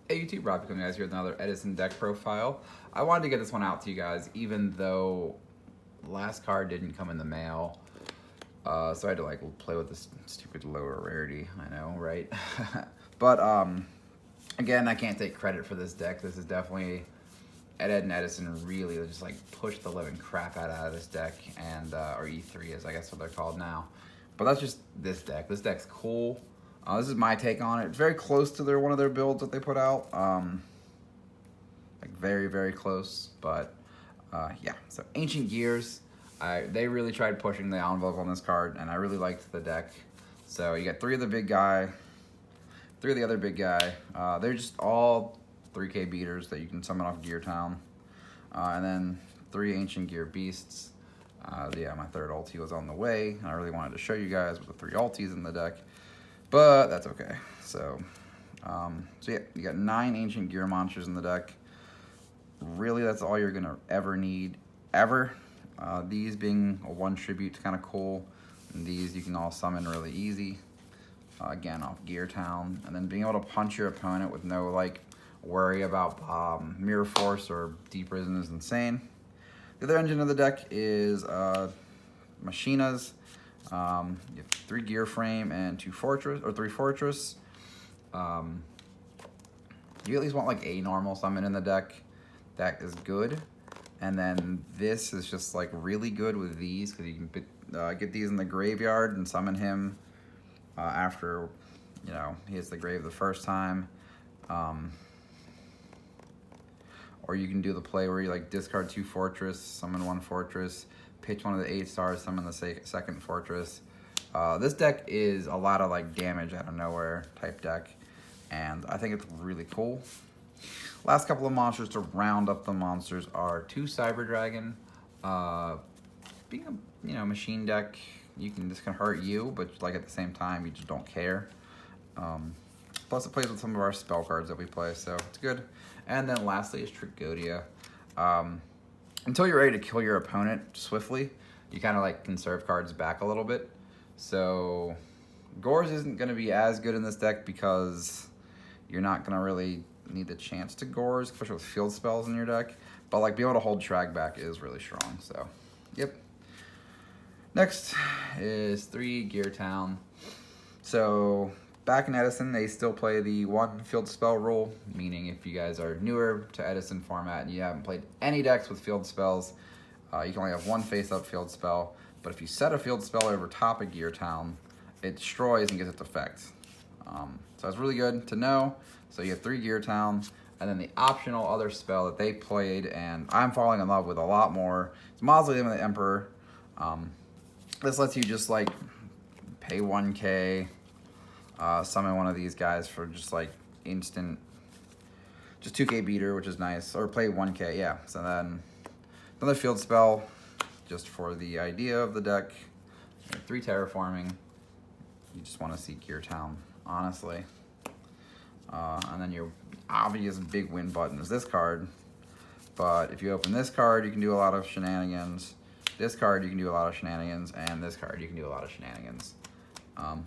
Hey YouTube, Rob coming guys here with another Edison deck profile. I wanted to get this one out to you guys even though last card didn't come in the mail. So I had to like play with this stupid lower rarity, I know, right? But again, I can't take credit for this deck. This is definitely Ed and Edison really just like pushed the living crap out of this deck, and or E3 is I guess what they're called now. But that's just this deck. This deck's cool. This is my take on it. It's very close to one of their builds that they put out. Like very, very close. But yeah, so Ancient Gears. They really tried pushing the envelope on this card, and I really liked the deck. So you got three of the other big guy. They're just all 3K beaters that you can summon off Gear Town. And then 3 Ancient Gear Beasts. Yeah, my third ulti was on the way, and I really wanted to show you guys with the 3 ultis in the deck. But that's okay. So yeah, you got 9 Ancient Gear monsters in the deck. Really, that's all you're gonna ever need, ever. These being a 1 tribute, kind of cool. And these you can all summon really easy. Again, off Gear Town, and then being able to punch your opponent with no like worry about Mirror Force or Deep Risen is insane. The other engine of the deck is Machinas. You have 3 Gear Frame and 2 Fortress, or 3 Fortress. You at least want like a normal summon in the deck. That is good. And then this is just like really good with these, because you can get these in the graveyard and summon him after, you know, he hits the grave the first time. Or you can do the play where you like discard 2 Fortress, summon 1 Fortress, pitch one of the 8 stars, summon the second Fortress. This deck is a lot of like damage out of nowhere type deck, and I think it's really cool. Last couple of monsters to round up the monsters are 2 Cyber Dragon. Being a machine deck, this can hurt you, but like at the same time you just don't care. Plus it plays with some of our spell cards that we play, so it's good. And then lastly is Tragodia. Until you're ready to kill your opponent swiftly, you kind of like conserve cards back a little bit. So Gores isn't going to be as good in this deck because you're not going to really need the chance to Gores, especially with field spells in your deck. But like being able to hold Trag back is really strong. So, yep. Next is 3 Gear Town. So back in Edison, they still play the 1 field spell rule, meaning if you guys are newer to Edison format and you haven't played any decks with field spells, you can only have 1 face-up field spell. But if you set a field spell over top of Gear Town, it destroys and gets its effect. So it's really good to know. So you have 3 Gear Town, and then the optional other spell that they played, and I'm falling in love with a lot more, is Mausoleum of the Emperor. This lets you just like pay 1K, summon one of these guys for just like instant, just 2K beater, which is nice, or play 1K, yeah. So then another field spell, just for the idea of the deck. 3 Terraforming. You just want to see Gear Town, honestly. And then your obvious big win button is this card. But if you open this card, you can do a lot of shenanigans. This card, you can do a lot of shenanigans. And this card, you can do a lot of shenanigans.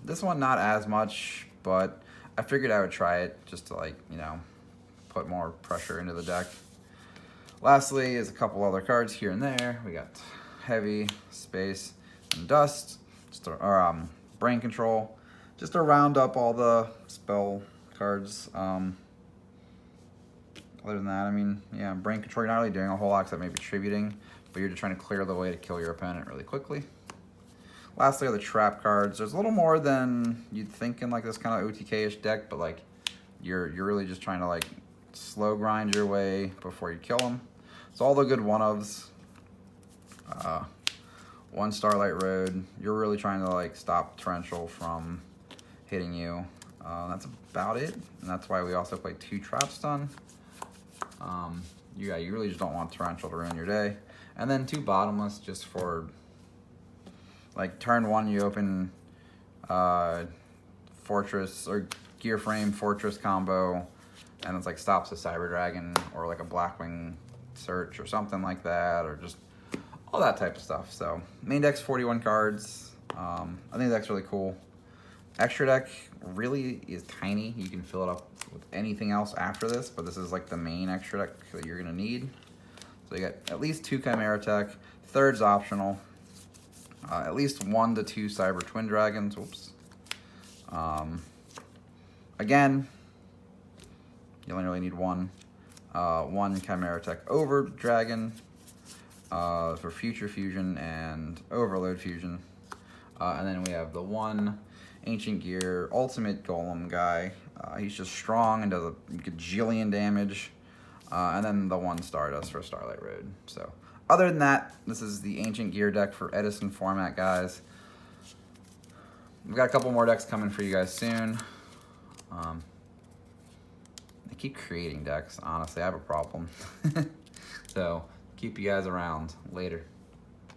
This one, not as much, but I figured I would try it just to, like, you know, put more pressure into the deck. Lastly is a couple other cards here and there. We got Heavy, Space, and Dust, or Brain Control, just to round up all the spell cards. Other than that, I mean, yeah, Brain Control, you're not really doing a whole lot except maybe tributing, but you're just trying to clear the way to kill your opponent really quickly. Lastly are the trap cards. There's a little more than you'd think in like this kind of OTK-ish deck, but like you're really just trying to like slow grind your way before you kill them. So all the good one-ofs. 1 Starlight Road. You're really trying to like stop Torrential from hitting you. That's about it, and that's why we also play 2 Trap Stun. You really just don't want Torrential to ruin your day. And then 2 Bottomless, just for like turn 1 you open Fortress or Gear Frame Fortress combo, and it's like stops a Cyber Dragon or like a Blackwing Search or something like that, or just all that type of stuff. So main deck's 41 cards. I think that's really cool. Extra deck really is tiny. You can fill it up with anything else after this, but this is like the main extra deck that you're gonna need. So you got at least 2 Chimera Tech. Third's optional. At least 1 to 2 Cyber Twin Dragons. Whoops. Again, you only really need 1. 1 Chimera Tech Over Dragon for Future Fusion and Overload Fusion. And then we have the 1 Ancient Gear Ultimate Golem guy. He's just strong and does a gajillion damage. And then the 1 Stardust for Starlight Road. So, other than that, this is the Ancient Gear deck for Edison format, guys. We've got a couple more decks coming for you guys soon. I keep creating decks, honestly. I have a problem. So, keep you guys around. Later.